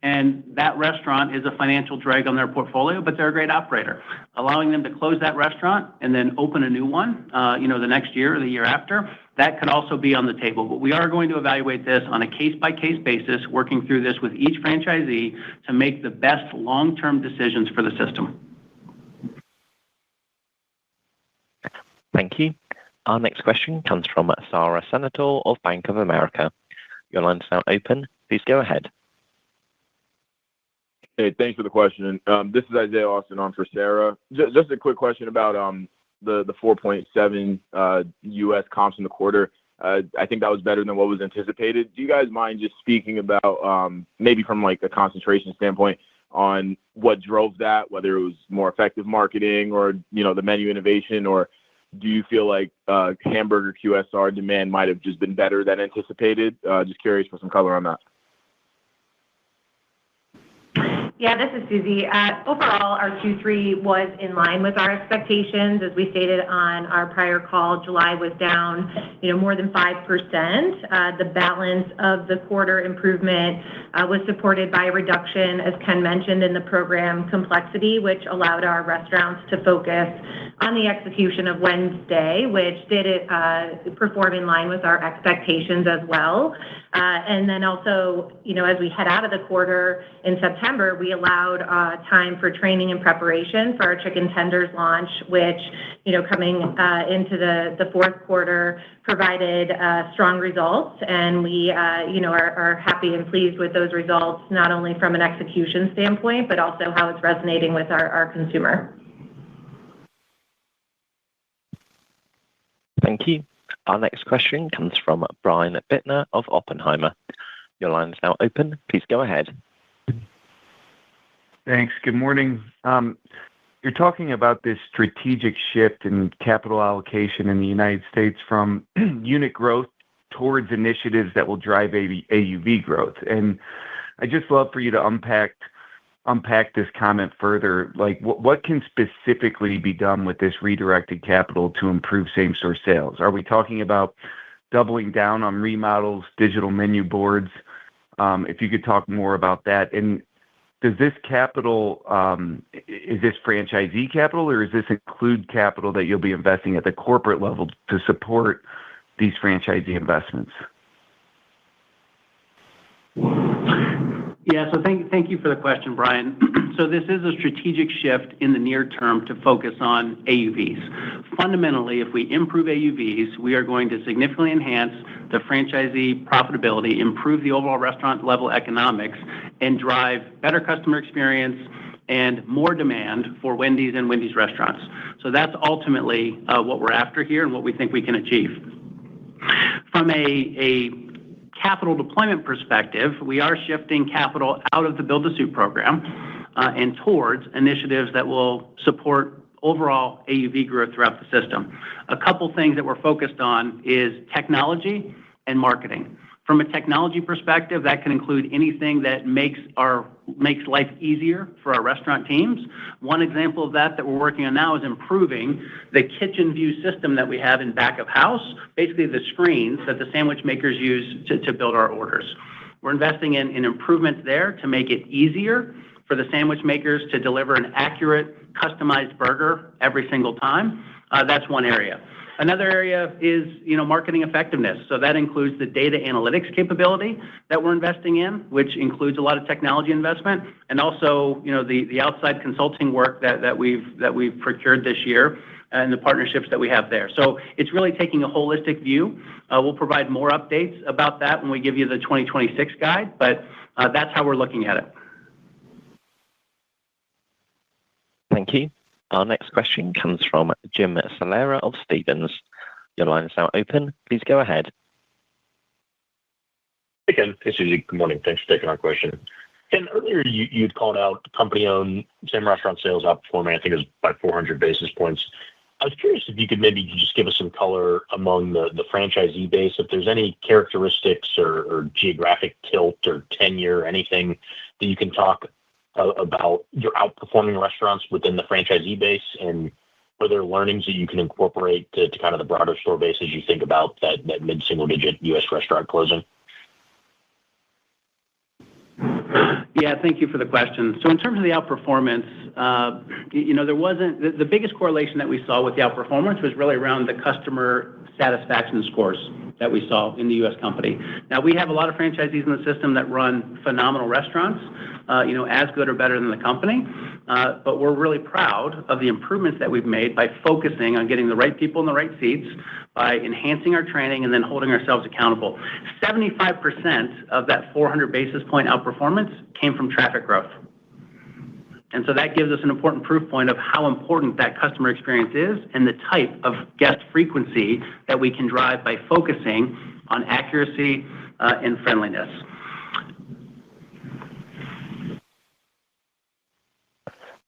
and that restaurant is a financial drag on their portfolio, but they're a great operator. Allowing them to close that restaurant and then open a new one, the next year or the year after, that could also be on the table. But we are going to evaluate this on a case-by-case basis, working through this with each franchisee to make the best long-term decisions for the system. Thank you. Our next question comes from Sara Senatore of Bank of America. Your line is now open. Please go ahead. Hey, thanks for the question. This is Isaiah Austin on for Sarah. Just a quick question about the 4.7 U.S. comps in the quarter. I think that was better than what was anticipated. Do you guys mind just speaking about maybe from like a concentration standpoint on what drove that, whether it was more effective marketing or the menu innovation, or do you feel like hamburger QSR demand might have just been better than anticipated? Just curious for some color on that. Yeah, this is Susie. Overall, our Q3 was in line with our expectations. As we stated on our prior call, July was down, more than 5%. The balance of the quarter improvement was supported by a reduction, as Ken mentioned, in the program complexity, which allowed our restaurants to focus on the execution of Wednesday, which did perform in line with our expectations as well. And then also, as we head out of the quarter in September, we allowed time for training and preparation for our chicken tenders launch, which, coming into the fourth quarter provided strong results. And we, are happy and pleased with those results, not only from an execution standpoint, but also how it's resonating with our consumer. Thank you. Our next question comes from Brian Bittner of Oppenheimer. Your line is now open. Please go ahead. Thanks. Good morning. You're talking about this strategic shift in capital allocation in the United States from unit growth towards initiatives that will drive AUV growth. And I'd just love for you to unpack this comment further. Like, what can specifically be done with this redirected capital to improve same-store sales? Are we talking about doubling down on remodels, digital menu boards? If you could talk more about that. And does this capital, is this franchisee capital, or does this include capital that you'll be investing at the corporate level to support these franchisee investments? Yeah, so thank you for the question, Brian. So this is a strategic shift in the near term to focus on AUVs. Fundamentally, if we improve AUVs, we are going to significantly enhance the franchisee profitability, improve the overall restaurant level economics, and drive better customer experience and more demand for Wendy's and Wendy's restaurants. So that's ultimately what we're after here and what we think we can achieve. From a capital deployment perspective, we are shifting capital out of the build-to-suit program and towards initiatives that will support overall AUV growth throughout the system. A couple things that we're focused on is technology and marketing. From a technology perspective, that can include anything that makes life easier for our restaurant teams. One example of that we're working on now is improving the kitchen view system that we have in back of house, basically the screens that the sandwich makers use to build our orders. We're investing in improvements there to make it easier for the sandwich makers to deliver an accurate, customized burger every single time. That's one area. Another area is, marketing effectiveness. So that includes the data analytics capability that we're investing in, which includes a lot of technology investment, and also, the outside consulting work that we've procured this year and the partnerships that we have there. So it's really taking a holistic view. We'll provide more updates about that when we give you the 2026 guide, but that's how we're looking at it. Thank you. Our next question comes from Jim Salera of Stephens. Your line is now open. Please go ahead. Hey, Ken. Hey, Susie. Good morning. Thanks for taking our question. Ken, earlier you'd called out company-owned same restaurant sales outperforming, I think it was by 400 basis points. I was curious if you could maybe just give us some color among the franchisee base, if there's any characteristics or geographic tilt or tenure, anything that you can talk about your outperforming restaurants within the franchisee base, and are there learnings that you can incorporate to kind of the broader store base as you think about that mid-single digit U.S. restaurant closing? Yeah, thank you for the question. So in terms of the outperformance, there wasn't the biggest correlation that we saw with the outperformance was really around the customer satisfaction scores that we saw in the U.S. company. Now, we have a lot of franchisees in the system that run phenomenal restaurants, as good or better than the company. But we're really proud of the improvements that we've made by focusing on getting the right people in the right seats, by enhancing our training, and then holding ourselves accountable. 75% of that 400 basis point outperformance came from traffic growth. And so that gives us an important proof point of how important that customer experience is and the type of guest frequency that we can drive by focusing on accuracy and friendliness.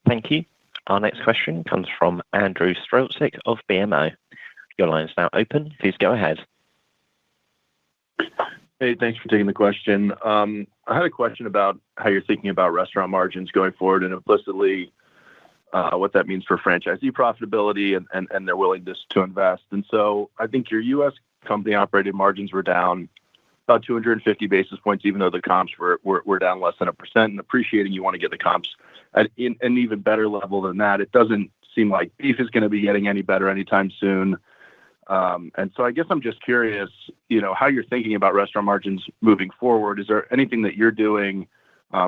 Thank you. Our next question comes from Andrew Strelzik of BMO. Your line is now open. Please go ahead. Hey, thanks for taking the question. I had a question about how you're thinking about restaurant margins going forward and implicitly what that means for franchisee profitability and their willingness to invest. And so I think your U.S. company-operated margins were down about 250 basis points, even though the comps were down less than 1%. And appreciating you want to get the comps at an even better level than that. It doesn't seem like beef is going to be getting any better anytime soon. And so I guess I'm just curious, how you're thinking about restaurant margins moving forward. Is there anything that you're doing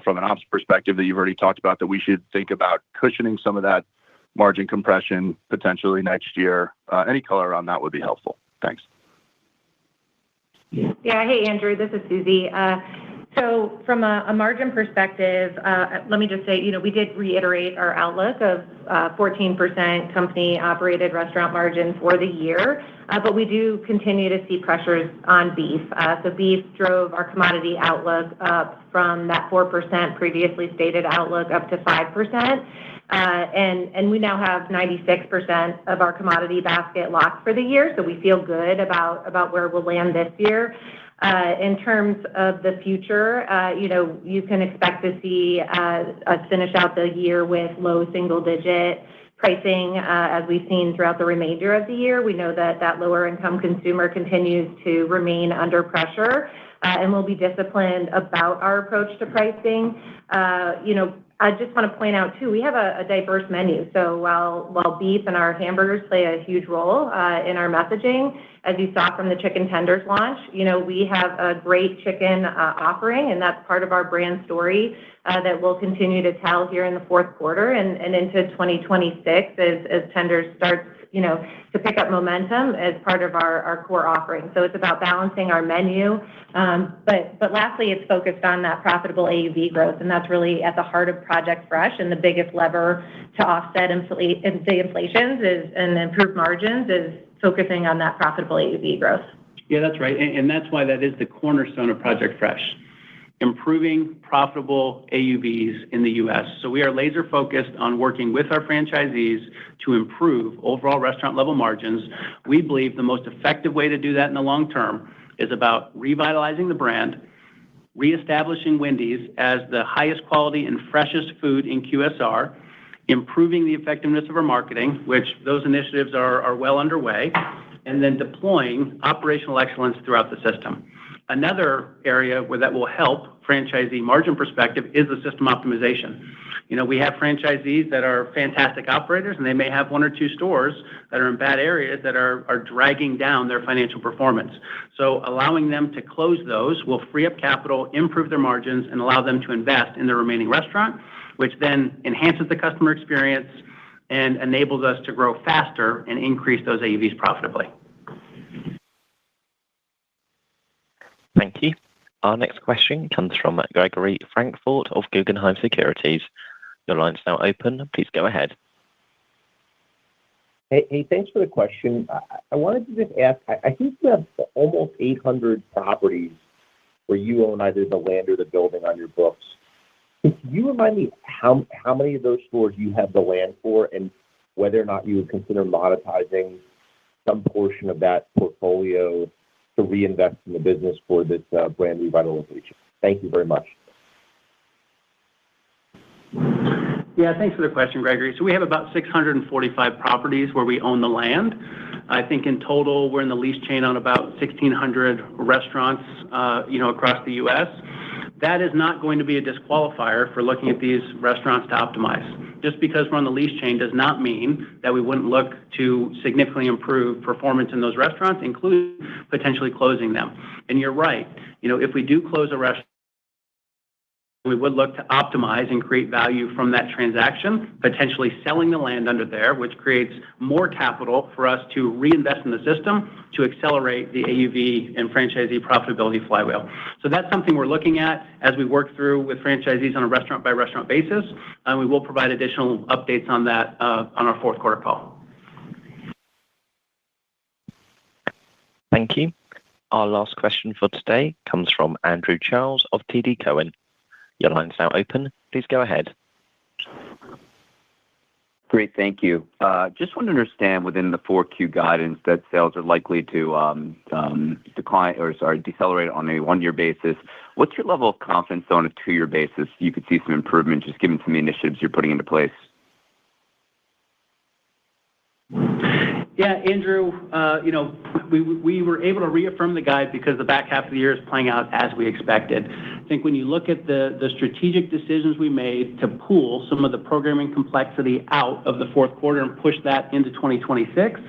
from an ops perspective that you've already talked about that we should think about cushioning some of that margin compression potentially next year? Any color on that would be helpful. Thanks. Yeah. Hey, Andrew, this is Susie. So from a margin perspective, let me just say, we did reiterate our outlook of 14% company-operated restaurant margin for the year, but we do continue to see pressures on beef. So beef drove our commodity outlook up from that 4% previously stated outlook up to 5%. And we now have 96% of our commodity basket locked for the year, so we feel good about where we'll land this year. In terms of the future, you can expect to see us finish out the year with low single-digit pricing as we've seen throughout the remainder of the year. We know that lower income consumer continues to remain under pressure, and we'll be disciplined about our approach to pricing. I just want to point out too, we have a diverse menu. So while beef and our hamburgers play a huge role in our messaging, as you saw from the chicken tenders launch, we have a great chicken offering, and that's part of our brand story that we'll continue to tell here in the fourth quarter and into 2026 as tenders starts to pick up momentum as part of our core offering. So it's about balancing our menu. But lastly, it's focused on that profitable AUV growth, and that's really at the heart of Project Fresh, and the biggest lever to offset the inflations and improve margins is focusing on that profitable AUV growth. Yeah, that's right. And that's why that is the cornerstone of Project Fresh. Improving profitable AUVs in the U.S. So we are laser focused on working with our franchisees to improve overall restaurant level margins. We believe the most effective way to do that in the long term is about revitalizing the brand, reestablishing Wendy's as the highest quality and freshest food in QSR, improving the effectiveness of our marketing, which those initiatives are well underway, and then deploying operational excellence throughout the system. Another area where that will help franchisee margin perspective is the system optimization. We have franchisees that are fantastic operators, and they may have one or two stores that are in bad areas that are dragging down their financial performance. So allowing them to close those will free up capital, improve their margins, and allow them to invest in the remaining restaurant, which then enhances the customer experience and enables us to grow faster and increase those AUVs profitably. Thank you. Our next question comes from Gregory Francfort of Guggenheim Securities. Your line's now open. Please go ahead. Hey, thanks for the question. I wanted to just ask, I think you have almost 800 properties where you own either the land or the building on your books. Can you remind me how many of those stores you have the land for and whether or not you would consider monetizing some portion of that portfolio to reinvest in the business for this brand revitalization? Thank you very much. Yeah, thanks for the question, Gregory. So we have about 645 properties where we own the land. I think in total, we're in the lease chain on about 1,600 restaurants, across the U.S. That is not going to be a disqualifier for looking at these restaurants to optimize. Just because we're on the lease chain does not mean that we wouldn't look to significantly improve performance in those restaurants, including potentially closing them. And you're right. If we do close a restaurant, we would look to optimize and create value from that transaction, potentially selling the land under there, which creates more capital for us to reinvest in the system to accelerate the AUV and franchisee profitability flywheel. So that's something we're looking at as we work through with franchisees on a restaurant-by-restaurant basis, and we will provide additional updates on that on our fourth quarter call. Thank you. Our last question for today comes from Andrew Charles of TD Cowen. Your line's now open. Please go ahead. Great, thank you. Just want to understand within the 4Q guidance that sales are likely to decelerate on a one-year basis. What's your level of confidence on a two-year basis? You could see some improvement just given some of the initiatives you're putting into place. Yeah, Andrew, we were able to reaffirm the guide because the back half of the year is playing out as we expected. I think when you look at the strategic decisions we made to pull some of the programming complexity out of the fourth quarter and push that into 2026,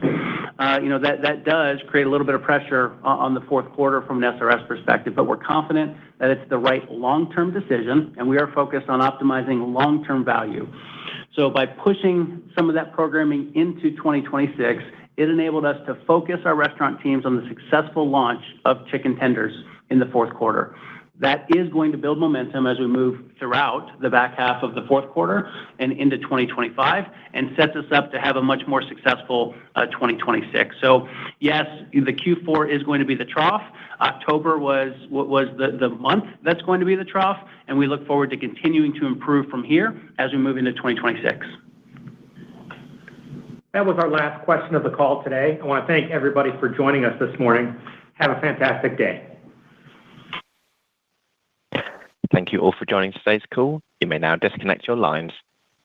that does create a little bit of pressure on the fourth quarter from an SRS perspective, but we're confident that it's the right long-term decision, and we are focused on optimizing long-term value. So by pushing some of that programming into 2026, it enabled us to focus our restaurant teams on the successful launch of chicken tenders in the fourth quarter. That is going to build momentum as we move throughout the back half of the fourth quarter and into 2025 and sets us up to have a much more successful 2026. So yes, the Q4 is going to be the trough. October was the month that's going to be the trough, and we look forward to continuing to improve from here as we move into 2026. That was our last question of the call today. I want to thank everybody for joining us this morning. Have a fantastic day. all for joining today's call. You may now disconnect your lines.